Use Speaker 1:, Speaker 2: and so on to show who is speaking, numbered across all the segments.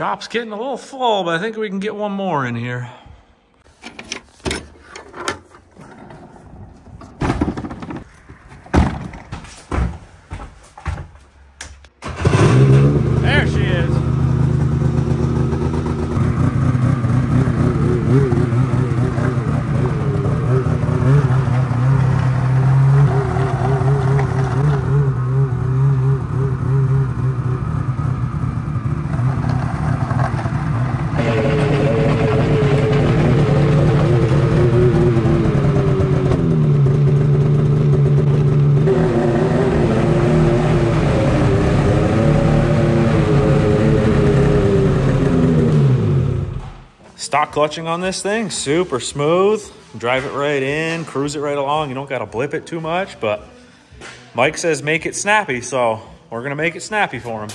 Speaker 1: Shop's getting a little full, but I think we can get one more in here. There she is. Stock clutching on this thing, super smooth. Drive it right in, cruise it right along. You don't gotta blip it too much, but Mike says make it snappy, so we're gonna make it snappy for him.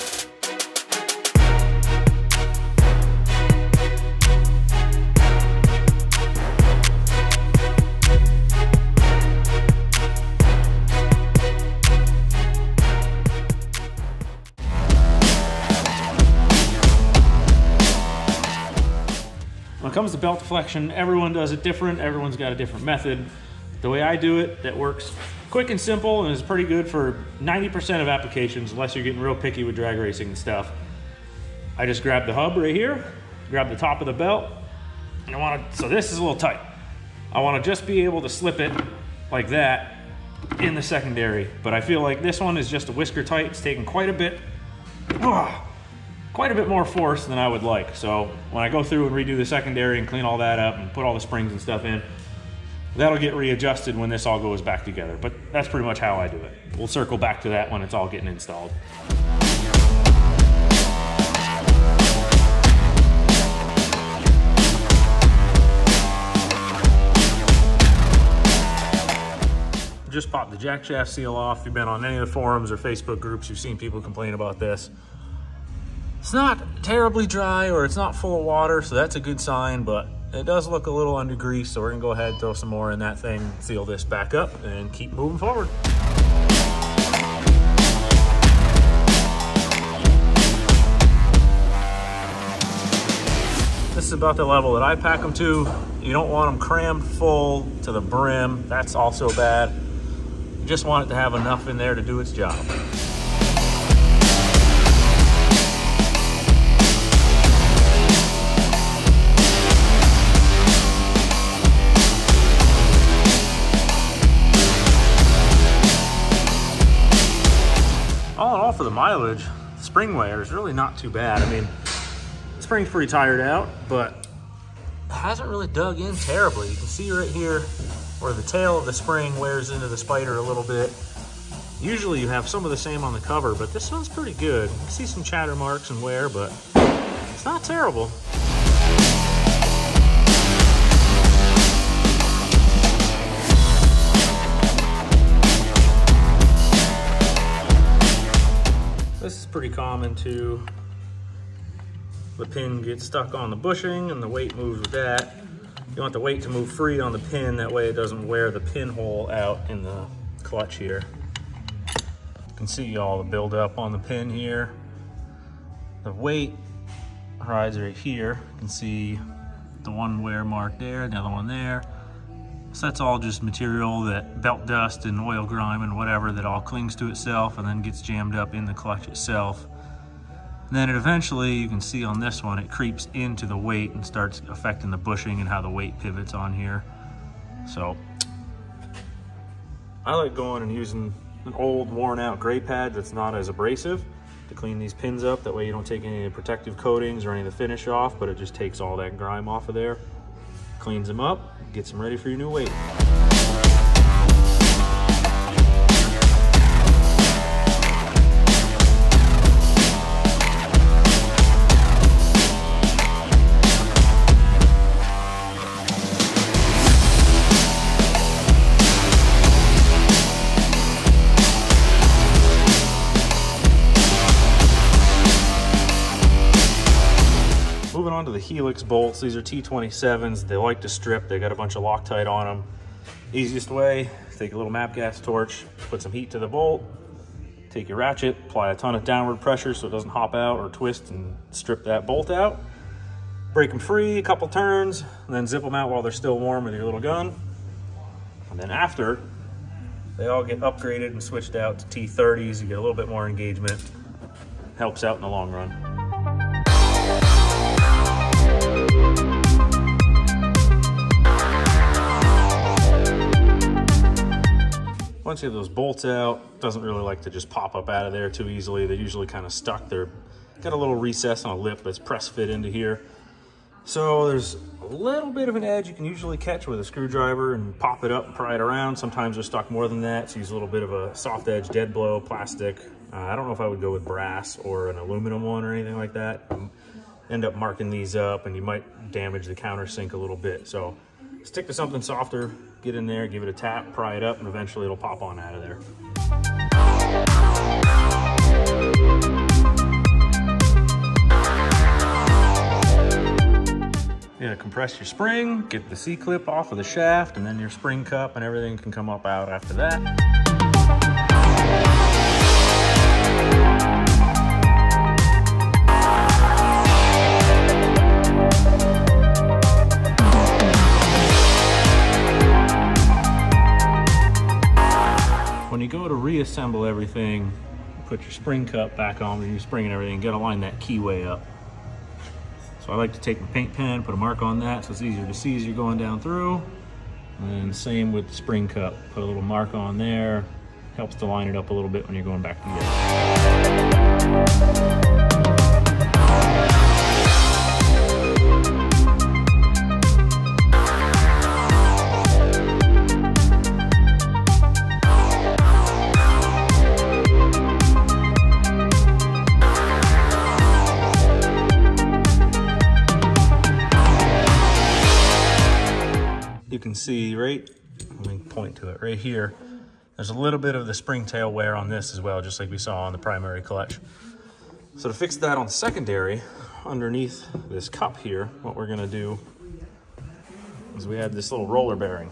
Speaker 1: When it comes to belt deflection, everyone does it different. Everyone's got a different method. The way I do it, that works quick and simple and is pretty good for 90% of applications, unless you're getting real picky with drag racing and stuff. I just grab the hub right here, grab the top of the belt, and so this is a little tight. I want to just be able to slip it like that in the secondary, but I feel like this one is just a whisker tight. It's taking quite a bit more force than I would like. So when I go through and redo the secondary and clean all that up and put all the springs and stuff in, that'll get readjusted when this all goes back together. But that's pretty much how I do it. We'll circle back to that when it's all getting installed. Just popped the jack shaft seal off. If you've been on any of the forums or Facebook groups, you've seen people complain about this. It's not terribly dry, or it's not full of water, so that's a good sign, but it does look a little under grease, so we're gonna go ahead and throw some more in that thing, seal this back up, and keep moving forward. This is about the level that I pack them to. You don't want them crammed full to the brim. That's also bad. You just want it to have enough in there to do its job. All in all, for the mileage, the spring wear is really not too bad. I mean, the spring's pretty tired out, but it hasn't really dug in terribly. You can see right here where the tail of the spring wears into the spider a little bit. Usually you have some of the same on the cover, but this one's pretty good. You can see some chatter marks and wear, but it's not terrible. This is pretty common too. The pin gets stuck on the bushing and the weight moves with that. You want the weight to move free on the pin, that way it doesn't wear the pinhole out in the clutch here. You can see all the buildup on the pin here. The weight rides right here. You can see the one wear mark there, the other one there. So that's all just material, that belt dust and oil grime and whatever, that all clings to itself and then gets jammed up in the clutch itself. And then it eventually, you can see on this one, it creeps into the weight and starts affecting the bushing and how the weight pivots on here. So I like going and using an old worn out gray pad that's not as abrasive to clean these pins up. That way you don't take any of the protective coatings or any of the finish off, but it just takes all that grime off of there, cleans them up, gets them ready for your new weight. Moving on to the Helix bolts. These are T27s. They like to strip. They got a bunch of Loctite on them. Easiest way, take a little MAP gas torch, put some heat to the bolt, Take your ratchet, apply a ton of downward pressure so it doesn't hop out or twist and strip that bolt out. Break them free, a couple turns, and then zip them out while they're still warm with your little gun. And then after, they all get upgraded and switched out to T30s. You get a little bit more engagement. Helps out in the long run. Once you have those bolts out, doesn't really like to just pop up out of there too easily. They're usually kind of stuck. They're got a little recess on a lip that's press fit into here. So there's a little bit of an edge you can usually catch with a screwdriver and pop it up and pry it around. Sometimes they're stuck more than that, so use a little bit of a soft edge dead blow plastic. I don't know if I would go with brass or an aluminum one or anything like that. End up marking these up and you might damage the countersink a little bit. So stick to something softer, get in there, give it a tap, pry it up, and eventually it'll pop on out of there. You gotta compress your spring, get the C-clip off of the shaft, and then your spring cup and everything can come up out after that. When you go to reassemble everything, put your spring cup back on with your spring and everything, you gotta line that keyway up. So I like to take my paint pen, put a mark on that so it's easier to see as you're going down through. And same with the spring cup, put a little mark on there. Helps to line it up a little bit when you're going back together. You can see right, let me point to it right here, there's a little bit of the springtail wear on this as well, just like we saw on the primary clutch. So to fix that on the secondary, underneath this cup here, what we're gonna do is we have this little roller bearing.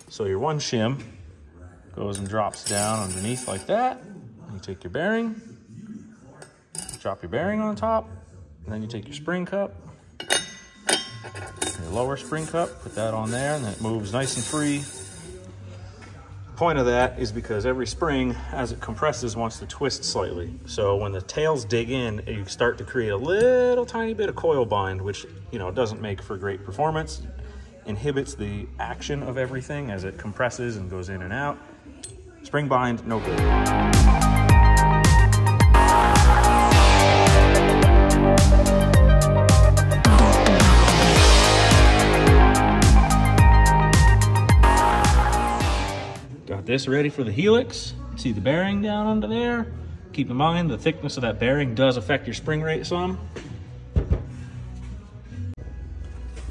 Speaker 1: So your one shim goes and drops down underneath like that. You take your bearing, drop your bearing on top, and then you take your spring cup, your lower spring cup, put that on there, and then it moves nice and free. The point of that is because every spring, as it compresses, wants to twist slightly. So when the tails dig in, you start to create a little tiny bit of coil bind, which, you know, doesn't make for great performance, inhibits the action of everything as it compresses and goes in and out. Spring bind, no good. This ready for the helix. See the bearing down under there? Keep in mind the thickness of that bearing does affect your spring rate some.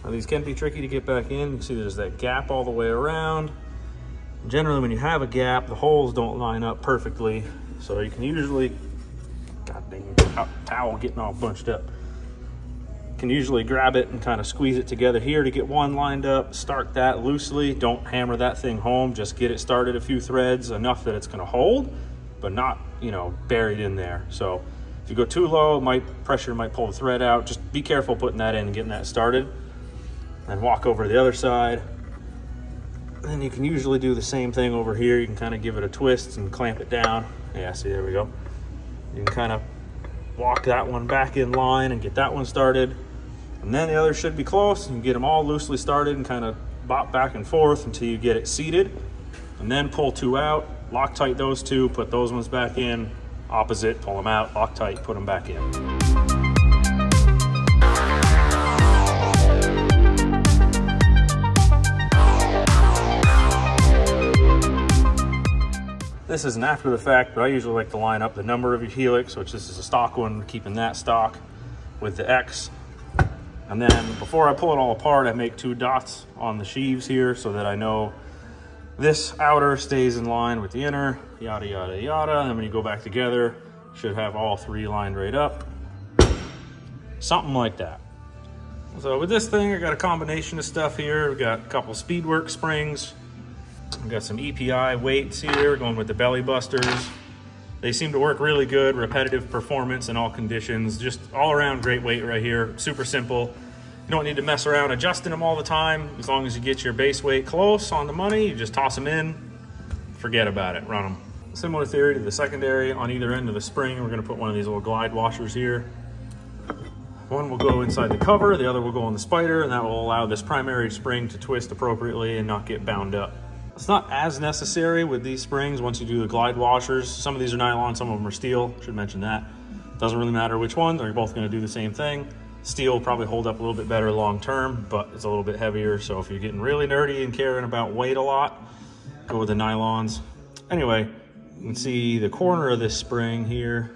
Speaker 1: Now these can be tricky to get back in. You can see there's that gap all the way around. Generally when you have a gap, the holes don't line up perfectly. So you can usually, god dang, towel getting all bunched up. Can usually grab it and kind of squeeze it together here to get one lined up, start that loosely. Don't hammer that thing home, just get it started a few threads, enough that it's gonna hold, but not, you know, buried in there. So if you go too low, pressure might pull the thread out. Just be careful putting that in and getting that started. And walk over to the other side. And you can usually do the same thing over here. You can kind of give it a twist and clamp it down. Yeah, see, there we go. You can kind of walk that one back in line and get that one started. And then the others should be close, and you get them all loosely started and kind of bop back and forth until you get it seated. And then pull two out, Loctite those two, put those ones back in, opposite, pull them out, Loctite, put them back in. This is an after the fact, but I usually like to line up the number of your helix, which this is a stock one, keeping that stock, with the X. And then before I pull it all apart, I make 2 dots on the sheaves here so that I know this outer stays in line with the inner, yada, yada, yada. And then when you go back together, you should have all 3 lined right up. Something like that. So with this thing, I got a combination of stuff here. We got a couple Speedwork springs. We got some EPI weights here, going with the belly busters. They seem to work really good, repetitive performance in all conditions, just all around great weight right here, super simple. You don't need to mess around adjusting them all the time. As long as you get your base weight close on the money, you just toss them in, forget about it, run them. Similar theory to the secondary, on either end of the spring, we're gonna put one of these little glide washers here. One will go inside the cover, the other will go on the spider, and that will allow this primary spring to twist appropriately and not get bound up. It's not as necessary with these springs once you do the glide washers. Some of these are nylon, some of them are steel, should mention that. Doesn't really matter which one, they're both gonna do the same thing. Steel will probably hold up a little bit better long term, but it's a little bit heavier, so if you're getting really nerdy and caring about weight a lot, go with the nylons. Anyway, you can see the corner of this spring here.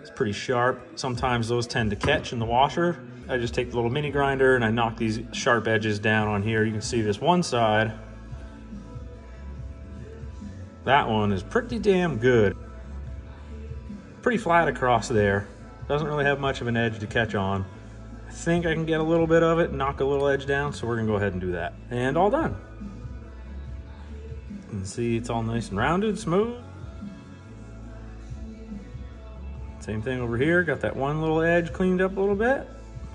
Speaker 1: It's pretty sharp. Sometimes those tend to catch in the washer. I just take the little mini grinder and I knock these sharp edges down on here. You can see this one side. That one is pretty damn good. Pretty flat across there. Doesn't really have much of an edge to catch on. I think I can get a little bit of it and knock a little edge down, so we're gonna go ahead and do that. And all done. You can see it's all nice and rounded, smooth. Same thing over here, got that one little edge cleaned up a little bit.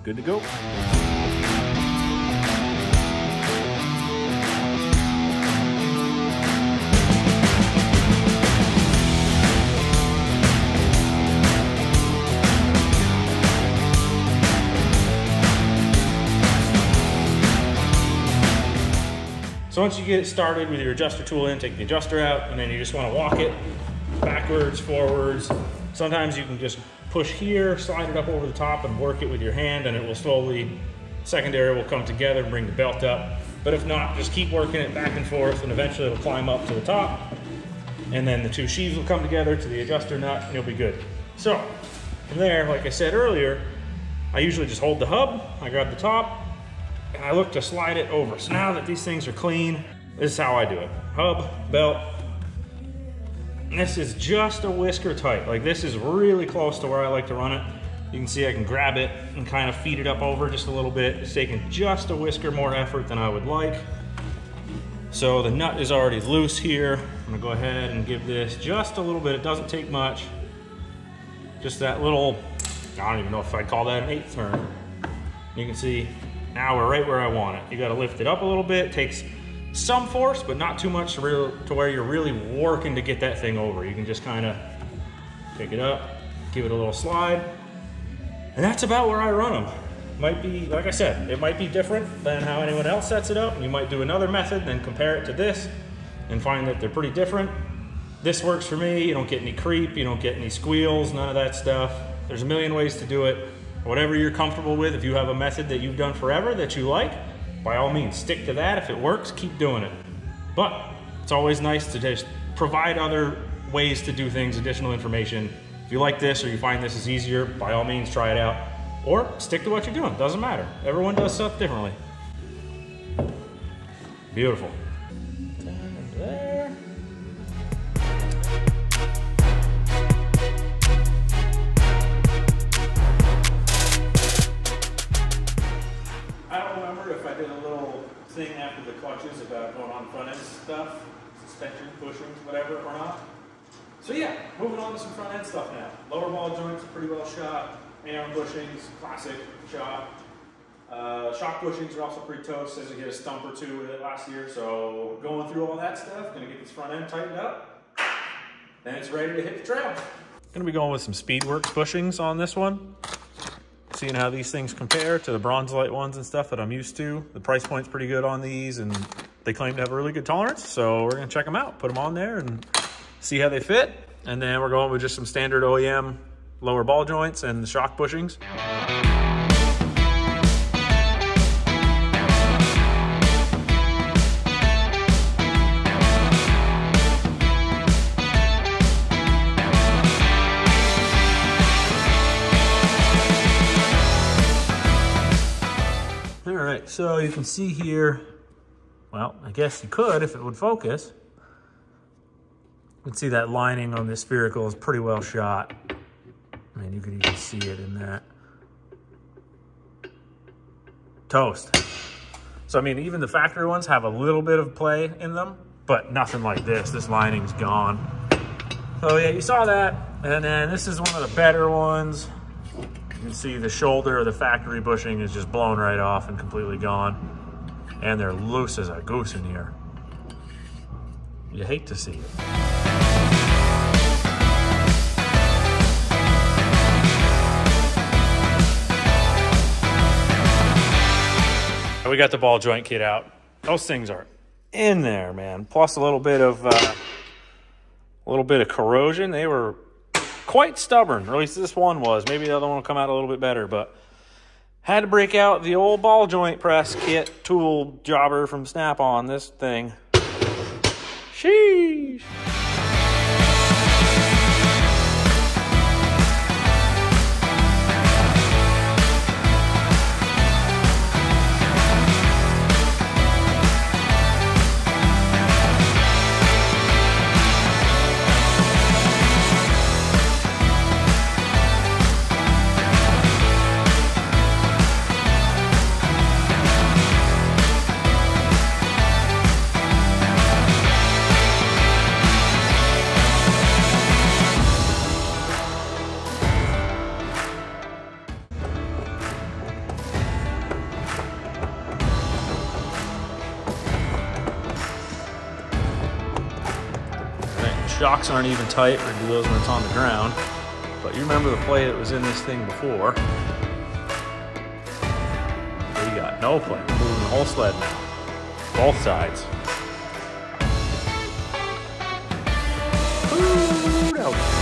Speaker 1: Good to go. So once you get it started with your adjuster tool in, take the adjuster out, and then you just want to walk it backwards, forwards. Sometimes you can just push here, slide it up over the top and work it with your hand, and it will slowly, secondary will come together and bring the belt up. But if not, just keep working it back and forth, and eventually it'll climb up to the top. And then the two sheaves will come together to the adjuster nut and you'll be good. So from there, like I said earlier, I usually just hold the hub, I grab the top, and I look to slide it over. So now that these things are clean, this is how I do it. Hub, belt. And this is just a whisker tight. Like, this is really close to where I like to run it. You can see I can grab it and kind of feed it up over just a little bit. It's taking just a whisker more effort than I would like. So the nut is already loose here. I'm gonna go ahead and give this just a little bit. It doesn't take much. Just that little, I don't even know if I'd call that an 1/8 turn. You can see now we're right where I want it. You gotta lift it up a little bit. It takes some force, but not too much to where you're really working to get that thing over. You can just kind of pick it up, give it a little slide, and that's about where I run them. Might be, like I said, it might be different than how anyone else sets it up. You might do another method and then compare it to this and find that they're pretty different. This works for me. You don't get any creep, you don't get any squeals, none of that stuff. There's a million ways to do it. Whatever you're comfortable with, if you have a method that you've done forever that you like, by all means, stick to that. If it works, keep doing it. But it's always nice to just provide other ways to do things, additional information. If you like this or you find this is easier, by all means, try it out. Or stick to what you're doing, doesn't matter. Everyone does stuff differently. Beautiful. Down there. I don't remember if I did a little thing after the clutches about going on front end stuff, suspension, bushings, whatever, or not. So yeah, moving on to some front end stuff now. Lower ball joints are pretty well shot. Arm bushings, classic shot. Shock bushings are also pretty toast. Says I hit a stump or two with it last year. So going through all that stuff, gonna get this front end tightened up. Then it's ready to hit the trail. Gonna be going with some Speedworks bushings on this one. Seeing how these things compare to the Bronzelight ones and stuff that I'm used to. The price point's pretty good on these and they claim to have a really good tolerance. So we're gonna check them out, put them on there and see how they fit. And then we're going with just some standard OEM lower ball joints and the shock bushings. All right, so you can see here, well, I guess you could if it would focus. You can see that lining on this spherical is pretty well shot. I mean, you can even see it in that. Toast. So, I mean, even the factory ones have a little bit of play in them, but nothing like this. This lining's gone. So yeah, you saw that. And then this is one of the better ones. You can see the shoulder of the factory bushing is just blown right off and completely gone. And they're loose as a goose in here. You hate to see it. We got the ball joint kit out. Those things are in there, man. Plus a little bit of corrosion. They were quite stubborn, or at least this one was. Maybe the other one will come out a little bit better, but had to break out the old ball joint press kit tool jobber from Snap on this thing. Sheesh. Shocks aren't even tight. We're gonna do those when it's on the ground. But you remember the play that was in this thing before. We got no play. We're moving the whole sled now. Both sides. Ooh, no.